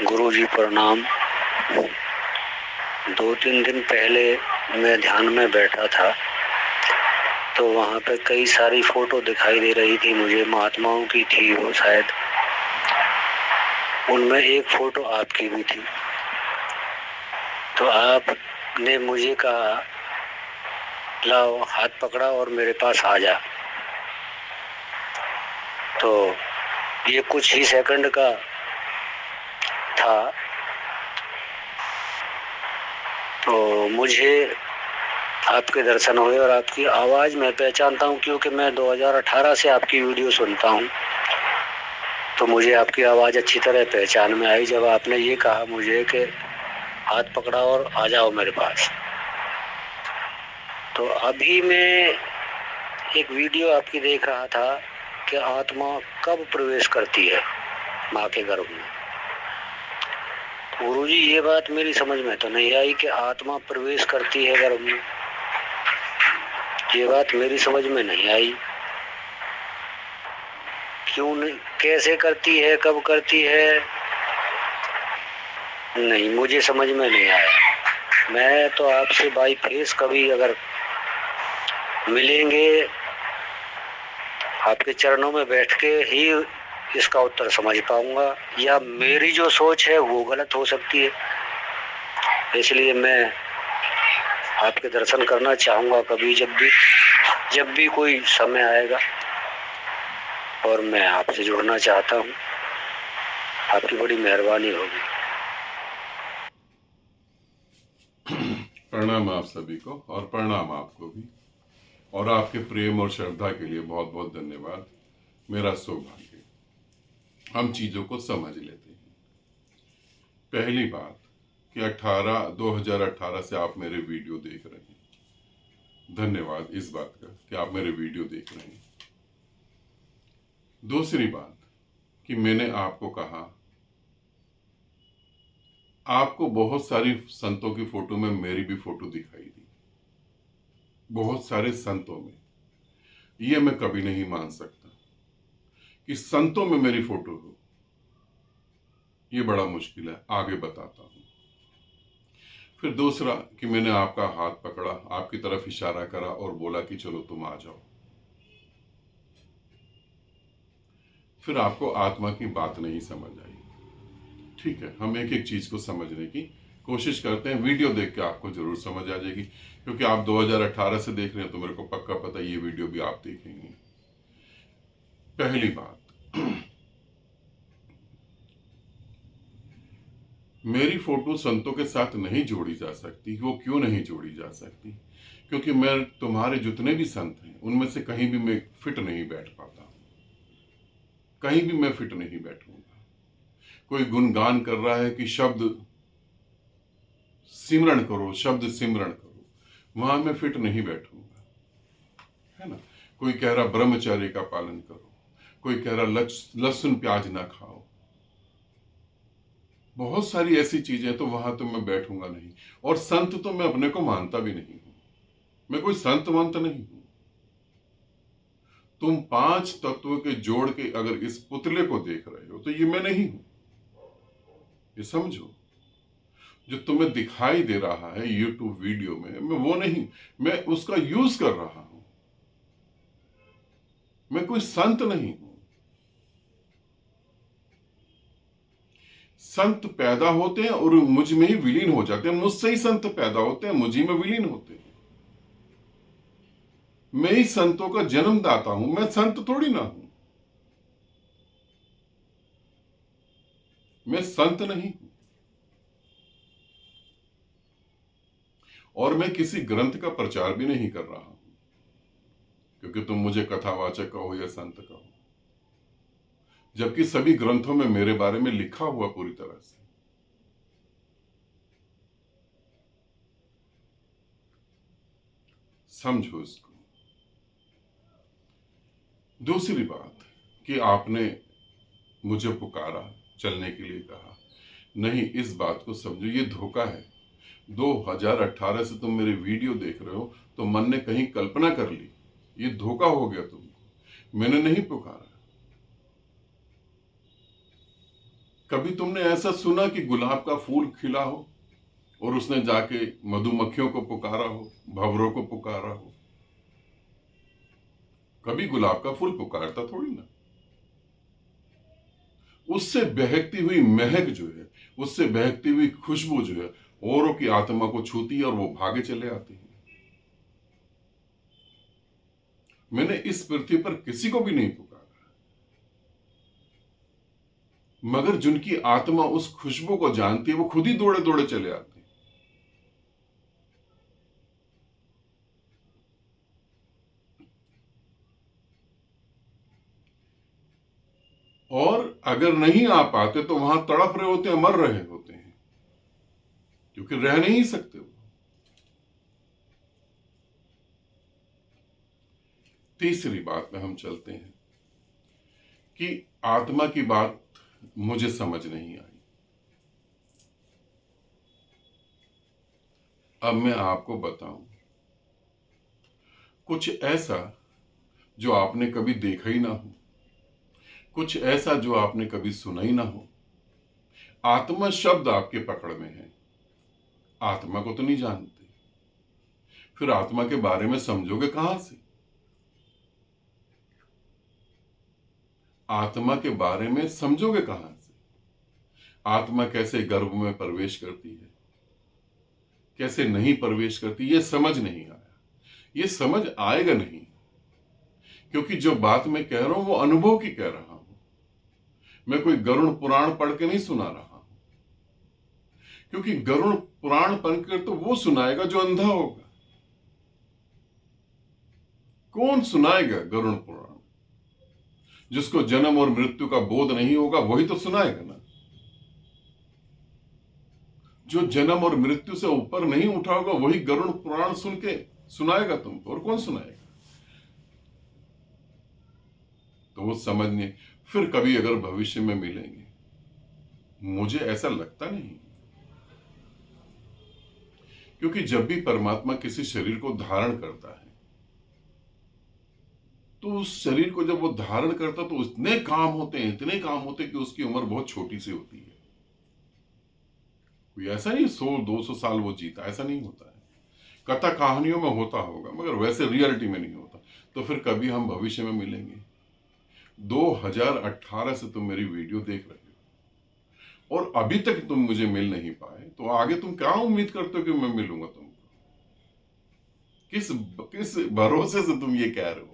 गुरुजी प्रणाम। 2-3 दिन पहले मैं ध्यान में बैठा था तो वहाँ पे कई सारी फोटो दिखाई दे रही थी मुझे, महात्माओं की थी वो शायद। उनमें एक फोटो आपकी भी थी। तो आपने मुझे कहा लाओ, हाथ पकड़ा और मेरे पास आ जा। तो ये कुछ ही सेकंड का था। तो मुझे आपके दर्शन हुए और आपकी आवाज़ मैं पहचानता हूँ, क्योंकि मैं 2018 से आपकी वीडियो सुनता हूँ। तो मुझे आपकी आवाज़ अच्छी तरह पहचान में आई जब आपने ये कहा मुझे कि हाथ पकड़ा और आ जाओ मेरे पास। तो अभी मैं एक वीडियो आपकी देख रहा था कि आत्मा कब प्रवेश करती है माँ के गर्भ में। गुरुजी, ये बात मेरी समझ में तो नहीं आई कि आत्मा प्रवेश करती है गर्भ में। ये बात मेरी समझ में नहीं आई। क्यों नहीं, कैसे करती है, कब करती है, नहीं मुझे समझ में नहीं आया। मैं तो आपसे बाई फेस कभी अगर मिलेंगे, आपके चरणों में बैठ के ही इसका उत्तर समझ पाऊंगा, या मेरी जो सोच है वो गलत हो सकती है। इसलिए मैं आपके दर्शन करना चाहूंगा कभी, जब भी कोई समय आएगा, और मैं आपसे जुड़ना चाहता हूँ। आपकी बड़ी मेहरबानी होगी। प्रणाम आप सभी को, और प्रणाम आपको भी, और आपके प्रेम और श्रद्धा के लिए बहुत बहुत धन्यवाद। मेरा सौभाग्य हम चीजों को समझ लेते हैं। पहली बात कि 2018 से आप मेरे वीडियो देख रहे हैं, धन्यवाद इस बात का कि आप मेरे वीडियो देख रहे हैं। दूसरी बात कि मैंने आपको कहा, आपको बहुत सारी संतों की फोटो में मेरी भी फोटो दिखाई दी, बहुत सारे संतों में। यह मैं कभी नहीं मान सकता कि संतों में मेरी फोटो हो, ये बड़ा मुश्किल है, आगे बताता हूं। फिर दूसरा कि मैंने आपका हाथ पकड़ा, आपकी तरफ इशारा करा और बोला कि चलो तुम आ जाओ। फिर आपको आत्मा की बात नहीं समझ आई। ठीक है, हम एक एक चीज को समझने की कोशिश करते हैं। वीडियो देख के आपको जरूर समझ आ जाएगी, क्योंकि आप 2018 से देख रहे हैं तो मेरे को पक्का पता है ये वीडियो भी आप देखेंगे। पहली बात, मेरी फोटो संतों के साथ नहीं जोड़ी जा सकती। वो क्यों नहीं जोड़ी जा सकती? क्योंकि मैं तुम्हारे जितने भी संत हैं उनमें से कहीं भी मैं फिट नहीं बैठ पाता, कहीं भी मैं फिट नहीं बैठूंगा। कोई गुणगान कर रहा है कि शब्द सिमरण करो, शब्द सिमरण करो, वहां मैं फिट नहीं बैठूंगा, है ना। कोई कह रहा ब्रह्मचर्य का पालन करो, कोई कह रहा लहसुन प्याज ना खाओ, बहुत सारी ऐसी चीजें, तो वहां तो मैं बैठूंगा नहीं। और संत तो मैं अपने को मानता भी नहीं हूं, मैं कोई संत मंत नहीं हूं। तुम 5 तत्वों के जोड़ के अगर इस पुतले को देख रहे हो तो ये मैं नहीं हूं, ये समझो। जो तुम्हें दिखाई दे रहा है यूट्यूब वीडियो में, मैं वो नहीं, मैं उसका यूज कर रहा हूं। मैं कोई संत नहीं हूं। संत पैदा होते हैं और मुझ में ही विलीन हो जाते हैं। मुझसे ही संत पैदा होते हैं, मुझी में विलीन होते हैं। मैं ही संतों का जन्मदाता हूं, मैं संत थोड़ी ना हूं। मैं संत नहीं हूं, और मैं किसी ग्रंथ का प्रचार भी नहीं कर रहा हूं, क्योंकि तुम मुझे कथावाचक कहो या संत कहो, जबकि सभी ग्रंथों में मेरे बारे में लिखा हुआ पूरी तरह से। समझो इसको। दूसरी बात कि आपने मुझे पुकारा, चलने के लिए कहा, नहीं, इस बात को समझो, ये धोखा है। 2018 से तुम मेरे वीडियो देख रहे हो तो मन ने कहीं कल्पना कर ली, ये धोखा हो गया तुमको। मैंने नहीं पुकारा, कभी तुमने ऐसा सुना कि गुलाब का फूल खिला हो और उसने जाके मधुमक्खियों को पुकारा हो, भंवरों को पुकारा हो? कभी गुलाब का फूल पुकारता थोड़ी ना। उससे बहकती हुई महक जो है, उससे बहकती हुई खुशबू जो है, औरों की आत्मा को छूती है और वो भागे चले आते हैं। मैंने इस पृथ्वी पर किसी को भी नहीं पुकारा, मगर जिनकी आत्मा उस खुशबू को जानती है वो खुद ही दौड़े दौड़े चले आते हैं। और अगर नहीं आ पाते तो वहां तड़प रहे होते हैं, मर रहे होते हैं, क्योंकि रह नहीं सकते वो। तीसरी बात में हम चलते हैं कि आत्मा की बात मुझे समझ नहीं आई। अब मैं आपको बताऊं कुछ ऐसा जो आपने कभी देखा ही ना हो, कुछ ऐसा जो आपने कभी सुना ही ना हो। आत्मा शब्द आपके पकड़ में है, आत्मा को तो नहीं जानते, फिर आत्मा के बारे में समझोगे कहां से? आत्मा के बारे में समझोगे कहां से? आत्मा कैसे गर्भ में प्रवेश करती है, कैसे नहीं प्रवेश करती, ये समझ नहीं आया। ये समझ आएगा नहीं, क्योंकि जो बात मैं कह रहा हूं वो अनुभव की कह रहा हूं। मैं कोई गरुड़ पुराण पढ़ के नहीं सुना रहा हूं, क्योंकि गरुड़ पुराण पढ़कर तो वो सुनाएगा जो अंधा होगा। कौन सुनाएगा गरुड़ पुराण? जिसको जन्म और मृत्यु का बोध नहीं होगा वही तो सुनाएगा ना। जो जन्म और मृत्यु से ऊपर नहीं उठा होगा वही गरुड़ पुराण सुन के सुनाएगा तुमको, और कौन सुनाएगा? तो वो समझने फिर कभी अगर भविष्य में मिलेंगे, मुझे ऐसा लगता नहीं, क्योंकि जब भी परमात्मा किसी शरीर को धारण करता है तो उस शरीर को जब वो धारण करता तो इतने काम होते हैं, इतने काम होते हैं कि उसकी उम्र बहुत छोटी सी होती है। कोई ऐसा नहीं 100-200 साल वो जीता, ऐसा नहीं होता है। कथा कहानियों में होता होगा, मगर वैसे रियलिटी में नहीं होता। तो फिर कभी हम भविष्य में मिलेंगे? 2018 से तुम मेरी वीडियो देख रहे हो और अभी तक तुम मुझे मिल नहीं पाए, तो आगे तुम क्या उम्मीद करते हो कि मैं मिलूंगा तुमको? किस भरोसे से तुम ये कह रहे हो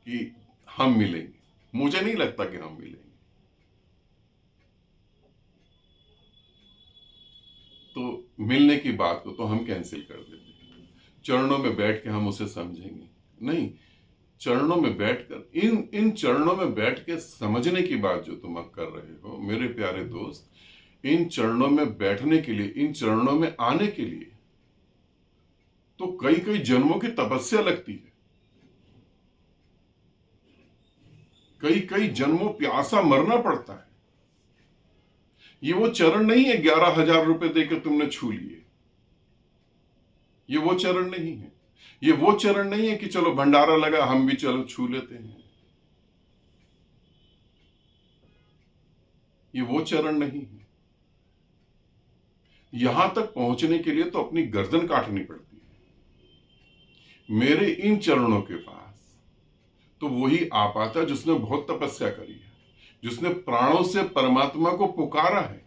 कि हम मिलेंगे? मुझे नहीं लगता कि हम मिलेंगे। तो मिलने की बात को तो हम कैंसिल कर देते हैं। चरणों में बैठ के हम उसे समझेंगे नहीं। चरणों में बैठकर इन चरणों में बैठ के समझने की बात जो तुम अब कर रहे हो मेरे प्यारे दोस्त, इन चरणों में बैठने के लिए, इन चरणों में आने के लिए तो कई कई जन्मों की तपस्या लगती है। कई कई जन्मों प्यासा मरना पड़ता है। ये वो चरण नहीं है 11,000 रुपए देकर तुमने छू लिए। ये वो चरण नहीं है। ये वो चरण नहीं है कि चलो भंडारा लगा हम भी चलो छू लेते हैं। ये वो चरण नहीं है। यहां तक पहुंचने के लिए तो अपनी गर्दन काटनी पड़ती है। मेरे इन चरणों के पास तो वही आ पाता है जिसने बहुत तपस्या करी है, जिसने प्राणों से परमात्मा को पुकारा है,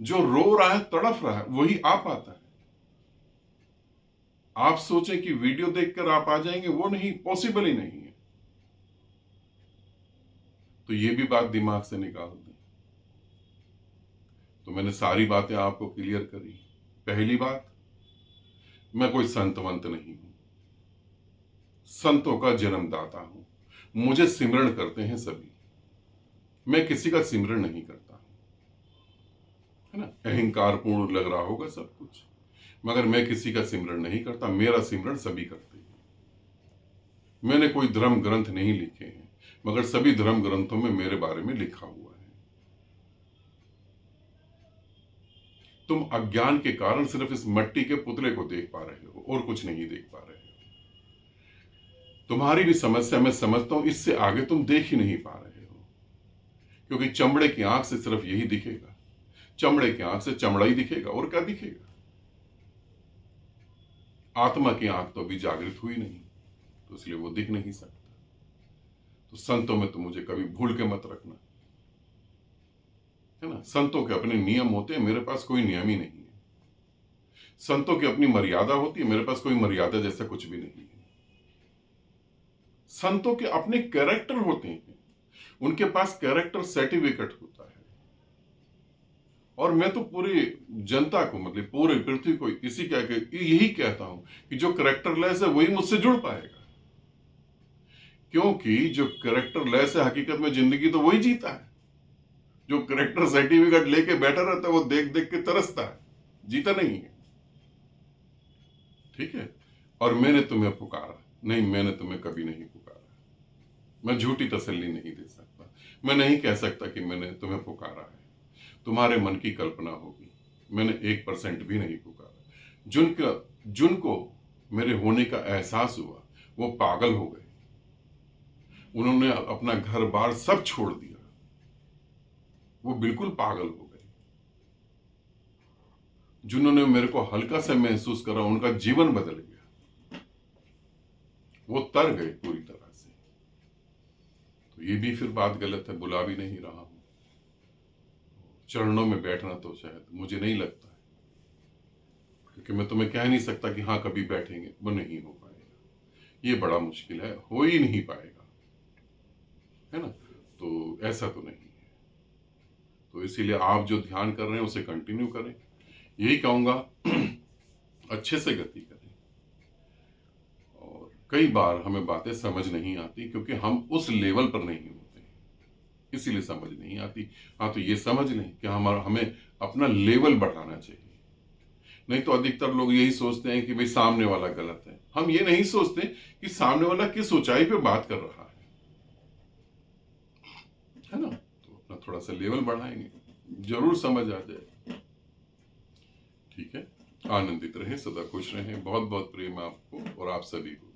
जो रो रहा है, तड़फ रहा है, वही आ पाता है। आप सोचें कि वीडियो देखकर आप आ जाएंगे, वो नहीं, पॉसिबल ही नहीं है। तो ये भी बात दिमाग से निकाल दें। तो मैंने सारी बातें आपको क्लियर करी। पहली बात, मैं कोई संतवंत नहीं हूं, संतों का जन्मदाता हूं। मुझे सिमरण करते हैं सभी, मैं किसी का सिमरण नहीं करता हूं, है ना। अहंकार पूर्ण लग रहा होगा सब कुछ, मगर मैं किसी का सिमरण नहीं करता। मेरा सिमरण सभी करते हैं। मैंने कोई धर्म ग्रंथ नहीं लिखे हैं, मगर सभी धर्म ग्रंथों में मेरे बारे में लिखा हुआ है। तुम अज्ञान के कारण सिर्फ इस मिट्टी के पुतले को देख पा रहे हो और कुछ नहीं देख पा रहे हो। तुम्हारी भी समस्या मैं समझता हूं, इससे आगे तुम देख ही नहीं पा रहे हो, क्योंकि चमड़े की आंख से सिर्फ यही दिखेगा, चमड़े की आंख से चमड़ा ही दिखेगा, और क्या दिखेगा। आत्मा की आंख तो अभी जागृत हुई नहीं, तो इसलिए वो दिख नहीं सकता। तो संतों में तो मुझे कभी भूल के मत रखना, है ना। संतों के अपने नियम होते हैं, मेरे पास कोई नियम ही नहीं है। संतों की अपनी मर्यादा होती है, मेरे पास कोई मर्यादा जैसा कुछ भी नहीं है। संतों के अपने कैरेक्टर होते हैं, उनके पास कैरेक्टर सर्टिफिकेट होता है। और मैं तो पूरी जनता को, मतलब पूरे पृथ्वी को इसी यही कहता हूं कि जो कैरेक्टर लेस है वही मुझसे जुड़ पाएगा, क्योंकि जो कैरेक्टर लेस है हकीकत में जिंदगी तो वही जीता है। जो कैरेक्टर सर्टिफिकेट लेके बैठा रहता है वो देख देख के तरसता है, जीता नहीं है। ठीक है। और मैंने तुम्हें पुकारा नहीं, मैंने तुम्हें कभी नहीं पुकारा। मैं झूठी तसल्ली नहीं दे सकता, मैं नहीं कह सकता कि मैंने तुम्हें पुकारा है। तुम्हारे मन की कल्पना होगी, मैंने 1% भी नहीं पुकारा। जिनको मेरे होने का एहसास हुआ वो पागल हो गए, उन्होंने अपना घर बार सब छोड़ दिया, वो बिल्कुल पागल हो गए। जिन्होंने मेरे को हल्का सा महसूस करा उनका जीवन बदल गया, वो तर गए पूरी तरह से। तो ये भी फिर बात गलत है, बुला भी नहीं रहा हूं। चरणों में बैठना तो शायद मुझे नहीं लगता है, क्योंकि मैं तुम्हें कह नहीं सकता कि हाँ कभी बैठेंगे, वो नहीं हो पाएगा, ये बड़ा मुश्किल है, हो ही नहीं पाएगा, है ना। तो ऐसा तो नहीं है। तो इसीलिए आप जो ध्यान कर रहे हैं उसे कंटिन्यू करें, यही कहूंगा। अच्छे से गति करें। और कई बार हमें बातें समझ नहीं आती क्योंकि हम उस लेवल पर नहीं होते, इसीलिए समझ नहीं आती। हाँ, तो ये समझ लें कि हमें अपना लेवल बढ़ाना चाहिए। नहीं तो अधिकतर लोग यही सोचते हैं कि भाई सामने वाला गलत है। हम ये नहीं सोचते कि सामने वाला किस ऊंचाई पे बात कर रहा है ना। तो अपना थोड़ा सा लेवल बढ़ाएंगे, जरूर समझ आ जाए। ठीक है। आनंदित रहें, सदा खुश रहें। बहुत बहुत प्रेम आपको और आप सभी को।